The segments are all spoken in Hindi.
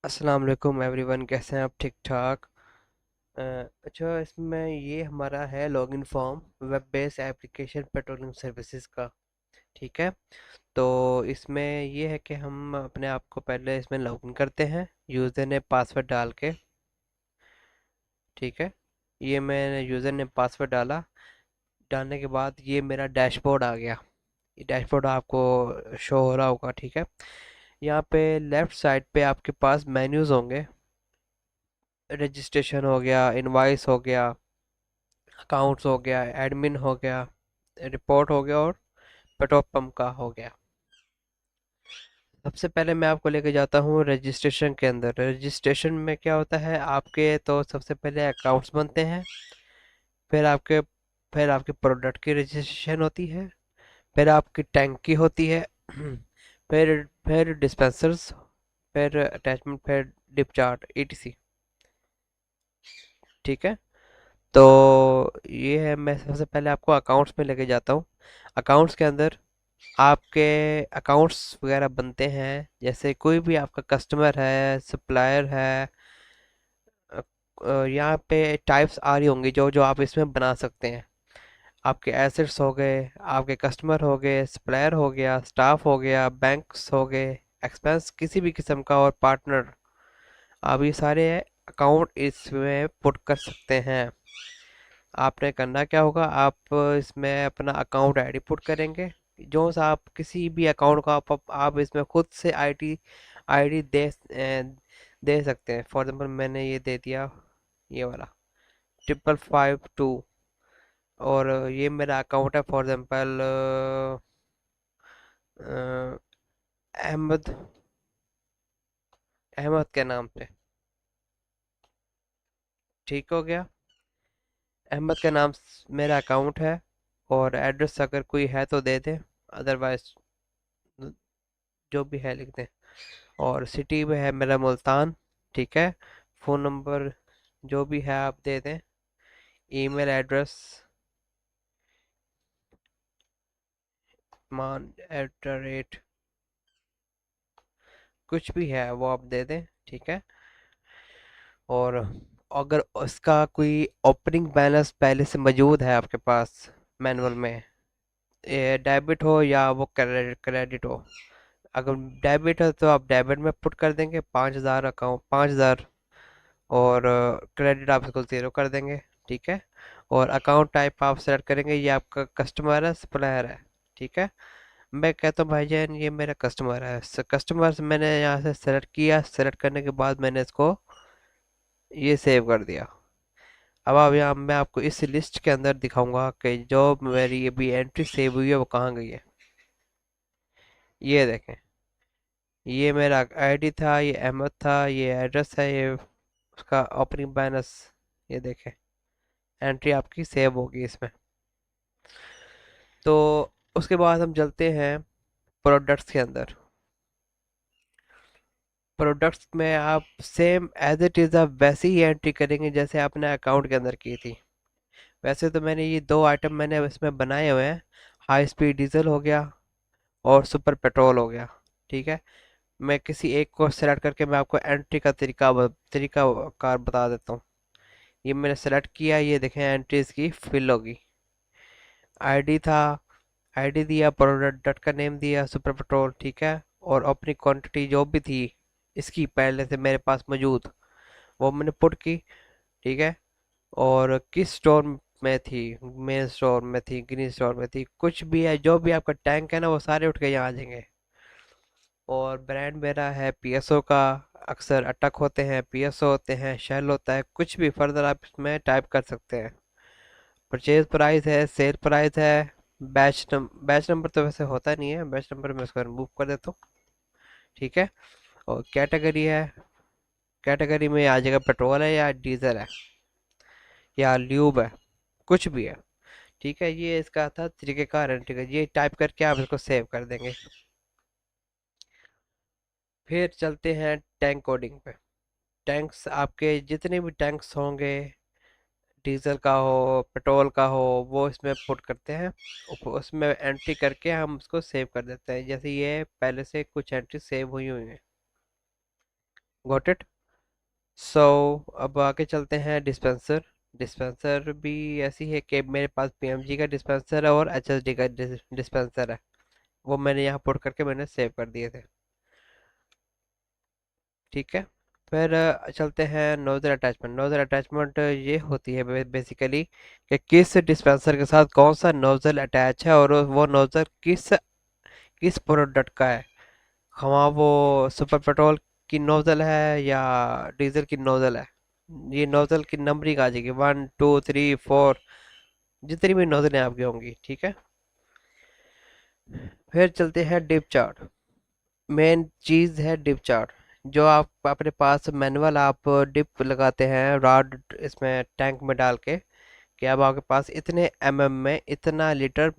अस्सलाम वालेकुम एवरीवन, कैसे हैं आप? ठीक ठाक। अ, अच्छा, इसमें ये हमारा है login form web based application patrolling services का। ठीक है। तो इसमें ये है कि हम अपने आप को पहले इसमें लॉगिन करते हैं यूज़र ने पासवर्ड डाल के। ठीक है। ये मैंने यूज़र ने पासवर्ड डाला। डालने के बाद ये मेरा डैशबोर्ड आ गया। ये डैशबोर्ड आपको शो हो रहा होगा। ठीक है। यहाँ पे लेफ़्ट साइड पे आपके पास मेन्यूज़ होंगे। रजिस्ट्रेशन हो गया, इनवाइस हो गया, अकाउंट्स हो गया, एडमिन हो गया, रिपोर्ट हो गया और पेट्रोल पंप का हो गया। सबसे पहले मैं आपको लेके जाता हूँ रजिस्ट्रेशन के अंदर। रजिस्ट्रेशन में क्या होता है, आपके तो सबसे पहले अकाउंट्स बनते हैं। फिर आपके फिर आपके प्रोडक्ट की रजिस्ट्रेशन होती है। फिर आपकी टैंक की होती है। फिर डिस्पेंसर्स, फिर अटैचमेंट, फिर डिप चार्ट ईटीसी। ठीक है। तो ये है, मैं सबसे पहले आपको अकाउंट्स में लेके जाता हूँ। अकाउंट्स के अंदर आपके अकाउंट्स वगैरह बनते हैं। जैसे कोई भी आपका कस्टमर है, सप्लायर है। यहाँ पे टाइप्स आ रही होंगी जो जो आप इसमें बना सकते हैं। आपके एसेट्स हो गए, आपके कस्टमर हो गए, सप्लायर हो गया, स्टाफ हो गया, बैंक्स हो गए, एक्सपेंस किसी भी किस्म का, और पार्टनर। आप ये सारे अकाउंट इसमें पुट कर सकते हैं। आपने करना क्या होगा, आप इसमें अपना अकाउंट आईडी पुट करेंगे। जो सा आप किसी भी अकाउंट का आप इसमें खुद से आईडी आईडी दे सकते हैं। फॉर एग्जाम्पल मैंने ये दे दिया, ये वाला 5552। और ये मेरा अकाउंट है, फॉर एग्जाम्पल अहमद अहमद के नाम पे। ठीक हो गया। अहमद के नाम मेरा अकाउंट है। और एड्रेस अगर कोई है तो दे दें, अदरवाइज जो भी है लिख दें। और सिटी में है मेरा मुल्तान। ठीक है। फ़ोन नंबर जो भी है आप दे दें। ईमेल एड्रेस मान @ कुछ भी है वो आप दे दें। ठीक है। और अगर उसका कोई ओपनिंग बैलेंस पहले से मौजूद है आपके पास मैनुअल में, ये डेबिट हो या वो क्रेडिट हो। अगर डेबिट है तो आप डेबिट में पुट कर देंगे 5,000, अकाउंट 5,000। और क्रेडिट आप इसको ज़ीरो कर देंगे। ठीक है। और अकाउंट टाइप आप सेलेक्ट करेंगे, ये आपका कस्टमर है, सप्लायर है। ठीक है। मैं कहता हूँ भाईजान ये मेरा कस्टमर है। कस्टमर से मैंने यहाँ से सेलेक्ट किया। सेलेक्ट करने के बाद मैंने इसको ये सेव कर दिया। अब आप यहाँ मैं आपको इस लिस्ट के अंदर दिखाऊंगा कि जो मेरी ये भी एंट्री सेव हुई है वो कहाँ गई है। ये देखें, ये मेरा आईडी था, ये अहमद था, ये एड्रेस है, ये उसका ओपनिंग बैलेंस। ये देखें, एंट्री आपकी सेव होगी इसमें। तो उसके बाद हम चलते हैं प्रोडक्ट्स के अंदर। प्रोडक्ट्स में आप सेम एज इट इज़ आप वैसे ही एंट्री करेंगे जैसे आपने अकाउंट के अंदर की थी। वैसे तो मैंने ये दो आइटम मैंने इसमें बनाए हुए हैं। हाई स्पीड डीजल हो गया और सुपर पेट्रोल हो गया। ठीक है। मैं किसी एक को सेलेक्ट करके मैं आपको एंट्री का तरीका कार बता देता हूँ। ये मैंने सेलेक्ट किया, ये देखें एंट्रीज की फिल होगी। आईडी था, आईडी दिया, प्रोडक्ट का नेम दिया सुपर पेट्रोल। ठीक है। और अपनी क्वांटिटी जो भी थी इसकी पहले से मेरे पास मौजूद, वो मैंने पुट की। ठीक है। और किस स्टोर में थी, मेन स्टोर में थी, ग्रीन स्टोर में थी, कुछ भी है, जो भी आपका टैंक है ना वो सारे उठ के यहाँ आ जाएंगे। और ब्रांड मेरा है पीएसओ का। अक्सर अटक होते हैं, पीएसओ होते हैं, शेल होता है, कुछ भी फर्दर आप इसमें टाइप कर सकते हैं। परचेज प्राइस है, सेल प्राइस है, बैच नंबर तो वैसे होता नहीं है, बैच नंबर मैं इसको रिमूव कर देता हूँ। ठीक है। और कैटेगरी है, कैटेगरी में आ जाएगा पेट्रोल है या डीजल है या ल्यूब है, कुछ भी है। ठीक है। ये इसका था तरीकेकार एंट्री का। ये टाइप करके आप इसको सेव कर देंगे। फिर चलते हैं टैंक कोडिंग पे। टैंक्स आपके जितने भी टैंक्स होंगे, डीजल का हो, पेट्रोल का हो, वो इसमें पुट करते हैं। उसमें एंट्री करके हम उसको सेव कर देते हैं। जैसे ये पहले से कुछ एंट्री सेव हुई हुई हैं। Got it. सो अब आगे चलते हैं डिस्पेंसर। डिस्पेंसर भी ऐसी है कि मेरे पास पीएमजी का डिस्पेंसर है और एचएसडी का डिस्पेंसर है। वो मैंने यहाँ पुट करके मैंने सेव कर दिए थे। ठीक है। फिर चलते हैं नोजल अटैचमेंट। नोजल अटैचमेंट ये होती है बेसिकली कि किस डिस्पेंसर के साथ कौन सा नोजल अटैच है और वो नोजल किस किस प्रोडक्ट का है। हाँ, वो सुपर पेट्रोल की नोजल है या डीजल की नोजल है। ये नोजल की नंबरिंग आ जाएगी 1 2 3 4, जितनी भी नोजलें आपकी होंगी। ठीक है। फिर चलते हैं डिप चार्ट। मेन चीज़ है डिप चार्ट। जो आप अपने पास मैनुअल आप डिप लगाते हैं रॉड इसमें टैंक में डाल के कि अब आपके पास इतने में इतना लीटर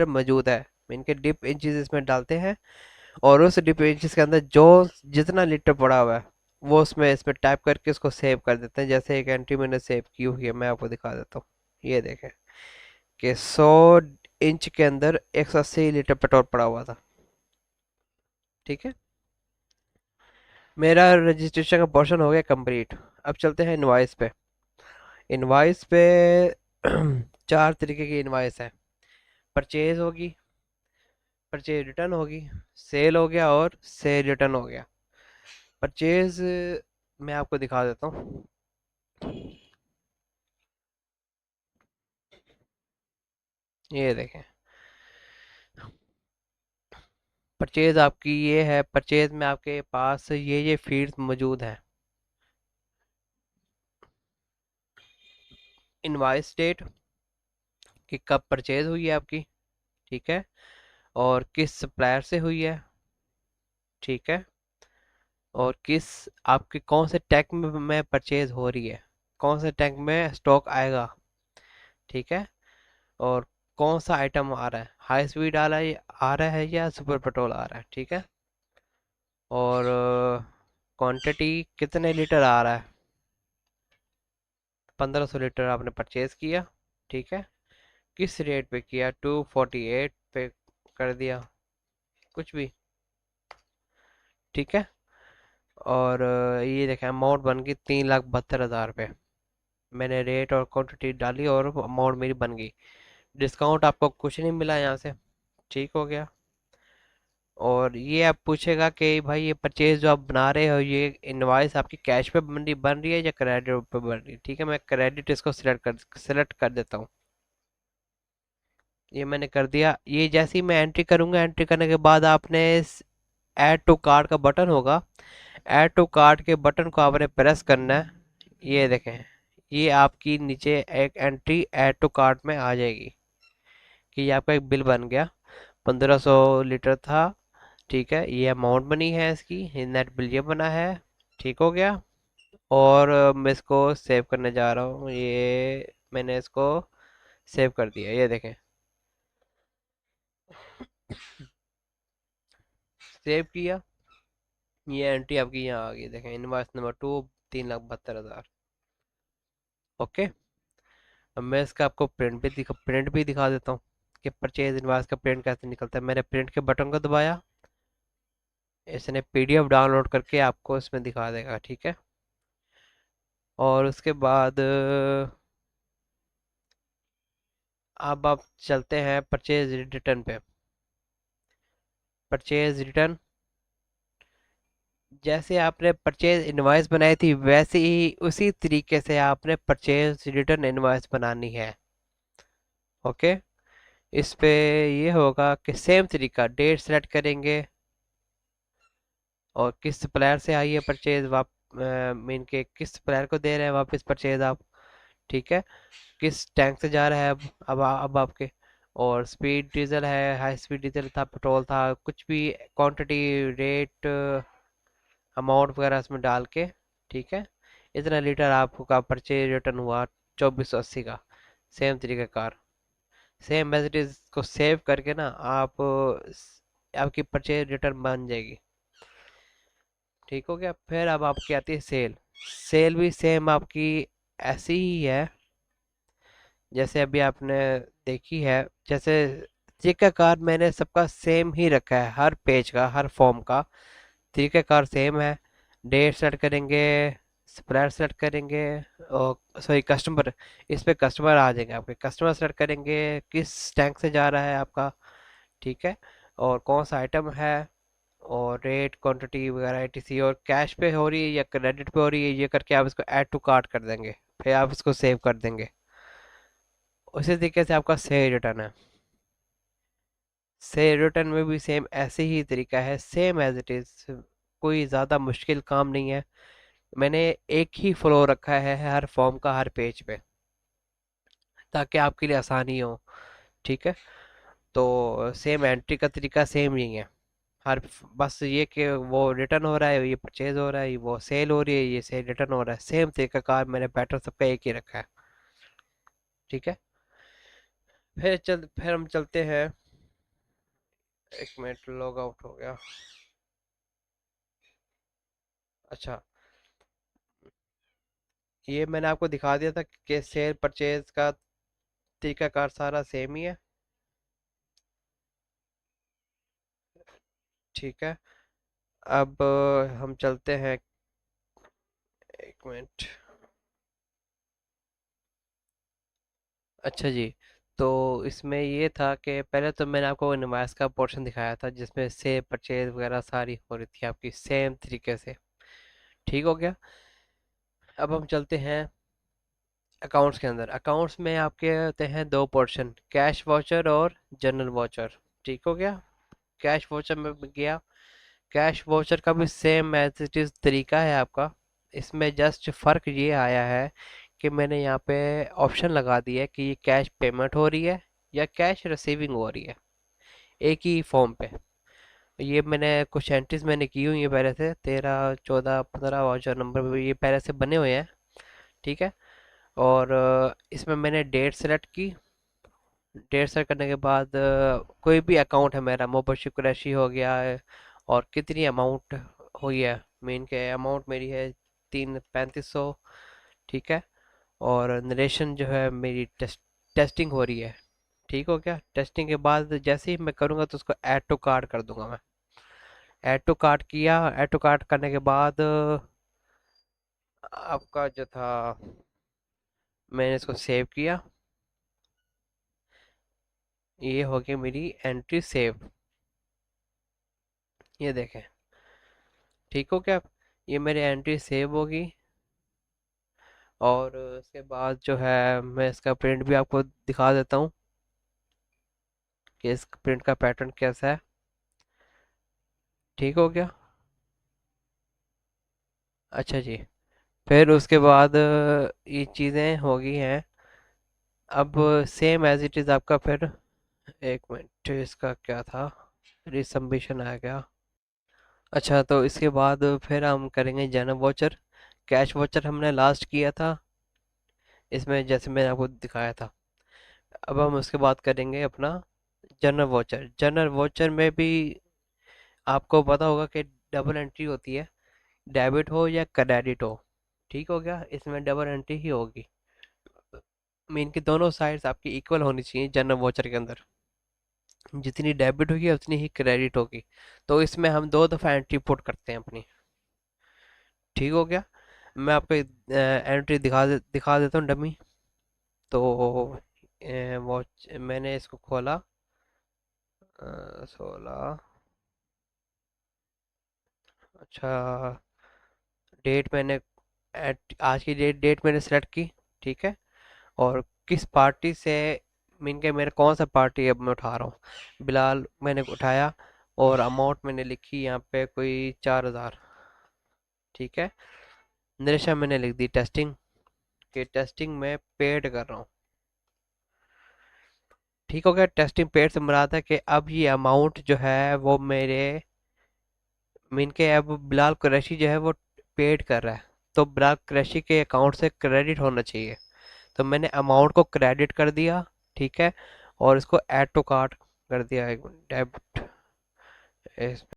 मौजूद है। इनके डिप इंचज इसमें डालते हैं और उस डिप इंचज के अंदर जो जितना लीटर पड़ा हुआ है वो उसमें इसमें टाइप करके उसको सेव कर देते हैं। जैसे एक एंट्री मैंने सेव की हुई है, मैं आपको दिखा देता हूँ। ये देखें कि 100 इंच के अंदर 180 लीटर पेट्रोल पड़ा हुआ था। ठीक है। मेरा रजिस्ट्रेशन का पोर्शन हो गया कंप्लीट। अब चलते हैं इनवाइस पे। इनवाइस पे चार तरीके की इनवाइस है। परचेज होगी, परचेज रिटर्न होगी, सेल हो गया और सेल रिटर्न हो गया। परचेज मैं आपको दिखा देता हूँ। ये देखें, परचेज आपकी ये है। परचेज में आपके पास ये फील्ड्स मौजूद है। इनवाइस डेट कि कब परचेज हुई है आपकी। ठीक है। और किस सप्लायर से हुई है। ठीक है। और किस आपके कौन से टैंक में परचेज हो रही है, कौन से टैंक में स्टॉक आएगा। ठीक है। और कौन सा आइटम आ रहा है, हाई स्पीड आ रहा है या सुपर पेट्रोल आ रहा है। ठीक है। और क्वांटिटी कितने लीटर आ रहा है। 1500 लीटर आपने परचेज किया। ठीक है। किस रेट पे किया, 248 पे कर दिया, कुछ भी। ठीक है। और ये देखें अमाउंट बन गई 3,72,000 रुपये। मैंने रेट और क्वांटिटी डाली और अमाउंट मेरी बन गई। डिस्काउंट आपको कुछ नहीं मिला यहाँ से। ठीक हो गया। और ये आप पूछेगा कि भाई ये परचेज जो आप बना रहे हो ये इनवॉइस आपकी कैश पे बन रही है या क्रेडिट पे बन रही है। ठीक है, मैं क्रेडिट इसको सिलेक्ट कर देता हूँ। ये मैंने कर दिया। ये जैसे ही मैं एंट्री करूंगा, एंट्री करने के बाद आपने ऐड टू कार्ट का बटन होगा, ऐड टू कार्ट के बटन को आपने प्रेस करना है। ये देखें, ये आपकी नीचे एक एंट्री ऐड टू कार्ट में आ जाएगी कि ये आपका एक बिल बन गया। 1500 लीटर था। ठीक है, ये अमाउंट बनी है इसकी, ये नेट बिल ये बना है। ठीक हो गया। और मैं इसको सेव करने जा रहा हूँ। ये मैंने इसको सेव कर दिया, ये देखें सेव किया। ये एंट्री आपकी यहाँ आ गई, देखें इनवॉइस नंबर 2, 3,72,000। ओके। अब मैं इसका आपको प्रिंट भी दिखा देता हूँ कि परचेज इनवॉइस का प्रिंट कैसे निकलता है। मैंने प्रिंट के बटन को दबाया, इसने पीडीएफ डाउनलोड करके आपको इसमें दिखा देगा। ठीक है। और उसके बाद अब आप चलते हैं परचेज रिटर्न पे। परचेज रिटर्न, जैसे आपने परचेज इनवॉइस बनाई थी वैसे ही उसी तरीके से आपने परचेज रिटर्न इनवॉइस बनानी है। ओके। इस पे ये होगा कि सेम तरीका, डेट सेलेक्ट करेंगे और किस सप्लायर से आई है परचेज मीन के किस सप्लायर को दे रहे हैं वापस परचेज आप। ठीक है। किस टैंक से जा रहा है अब आपके। और स्पीड डीजल है, हाई स्पीड डीजल था, पेट्रोल था, कुछ भी क्वांटिटी, रेट, अमाउंट वगैरह इसमें डाल के। ठीक है। इतना लीटर आपका परचेज रिटर्न हुआ 2480 का। सेम तरीके car, same as it is को सेव करके ना आप आपकी परचेज रिटर्न बन जाएगी। ठीक हो गया। फिर अब आपकी आती है सेल। सेल भी सेम आपकी ऐसी ही है जैसे अभी आपने देखी है। जैसे तरीकाकार मैंने सबका सेम ही रखा है, हर पेज का हर फॉर्म का तरीकाकार सेम है। डेट सेलेक्ट करेंगे, सप्लायर सेलेक्ट करेंगे, और सॉरी कस्टमर, इस पे कस्टमर आ जाएंगे आपके, कस्टमर सेलेक्ट करेंगे, किस टैंक से जा रहा है आपका, ठीक है, और कौन सा आइटम है, और रेट क्वांटिटी वगैरह etc, और कैश पे हो रही है या क्रेडिट पे हो रही है, ये करके आप इसको ऐड टू कार्ट कर देंगे, फिर आप इसको सेव कर देंगे। उसी तरीके से आपका से रिटर्न है, से रिटर्न में भी सेम ऐसे ही तरीका है, सेम एज इट इज, कोई ज़्यादा मुश्किल काम नहीं है। मैंने एक ही फ्लो रखा है हर फॉर्म का हर पेज पे, ताकि आपके लिए आसानी हो, ठीक है। तो सेम एंट्री का तरीका सेम ही है, हर बस ये कि वो रिटर्न हो रहा है, ये परचेज हो रहा है, वो सेल हो रही है, ये सेल रिटर्न हो रहा है, सेम तरीका कार मैंने पैटर्न सबका एक ही रखा है, ठीक है। फिर हम चलते हैं, एक मिनट लॉग आउट हो गया। अच्छा, ये मैंने आपको दिखा दिया था कि सेल परचेज का तरीका कार सारा सेम ही है, ठीक है। अब हम चलते हैं, एक मिनट। अच्छा जी, तो इसमें ये था कि पहले तो मैंने आपको इनवॉइस का पोर्शन दिखाया था जिसमें से परचेज वगैरह सारी हो रही थी आपकी सेम तरीके से, ठीक हो गया। अब हम चलते हैं अकाउंट्स के अंदर। अकाउंट्स में आपके होते हैं दो पोर्शन, कैश वाउचर और जनरल वाउचर, ठीक हो गया। कैश वाउचर में गया, कैश वाउचर का भी सेम एज इट इज़ तरीका है आपका। इसमें जस्ट फ़र्क ये आया है कि मैंने यहाँ पे ऑप्शन लगा दिया है कि ये कैश पेमेंट हो रही है या कैश रिसीविंग हो रही है, एक ही फॉर्म पे। ये मैंने कुछ एंट्रीज मैंने की हुई है पहले से, 13 14 15 वाउचर नंबर ये पहले से बने हुए हैं, ठीक है। और इसमें मैंने डेट सेलेक्ट की, डेट सेलेक्ट करने के बाद कोई भी अकाउंट है मेरा, मोबाशिप कुरैशी हो गया है, और कितनी अमाउंट हुई है, मेन के अमाउंट मेरी है 3500, ठीक है। और नरेशन जो है मेरी टेस्टिंग हो रही है, ठीक हो गया। टेस्टिंग के बाद जैसे ही मैं करूँगा तो उसको ऐड टू कार्ट कर दूंगा मैं। ऐड टू कार्ट किया, ऐड टू कार्ट करने के बाद आपका जो था, मैंने इसको सेव किया, ये हो गई मेरी एंट्री सेव, ये देखें, ठीक हो क्या। ये मेरी एंट्री सेव होगी, और उसके बाद जो है मैं इसका प्रिंट भी आपको दिखा देता हूँ कि इस प्रिंट का पैटर्न कैसा है, ठीक हो गया। अच्छा जी, फिर उसके बाद ये चीज़ें हो गई हैं। अब सेम एज इट इज़ आपका फिर, एक मिनट इसका क्या था, रिसम्बिशन आ गया। अच्छा, तो इसके बाद फिर हम करेंगे जनरल वॉचर। कैश वॉचर हमने लास्ट किया था इसमें, जैसे मैंने आपको दिखाया था। अब हम उसके बाद करेंगे अपना जनरल वॉचर। जनरल वॉचर में भी आपको पता होगा कि डबल एंट्री होती है, डेबिट हो या क्रेडिट हो, ठीक हो गया। इसमें डबल एंट्री ही होगी, मीन की दोनों साइड्स आपकी इक्वल होनी चाहिए जनरल वॉचर के अंदर, जितनी डेबिट होगी उतनी ही क्रेडिट होगी। तो इसमें हम दो दफ़ा एंट्री पुट करते हैं अपनी, ठीक हो गया। मैं आपको एंट्री दिखा देता हूँ डमी। तो वॉच मैंने इसको खोला, 16, अच्छा, डेट मैंने आज की डेट मैंने सेलेक्ट की, ठीक है। और किस पार्टी से, मीन के मेरा कौन सा पार्टी अब मैं उठा रहा हूँ, बिलाल मैंने उठाया, और अमाउंट मैंने लिखी यहाँ पे कोई 4000, ठीक है। निरशा मैंने लिख दी टेस्टिंग, के टेस्टिंग में पेड कर रहा हूँ, ठीक हो गया। टेस्टिंग पेड से मुराद है कि अब ये अमाउंट जो है वो मेरे, मीन के अब बिलाल कुरैशी जो है वो पेड कर रहा है, तो बिलाल कुरैशी के अकाउंट से क्रेडिट होना चाहिए। तो मैंने अमाउंट को क्रेडिट कर दिया, ठीक है, और इसको ऐड टू कार्ट कर दिया, एक डेबिट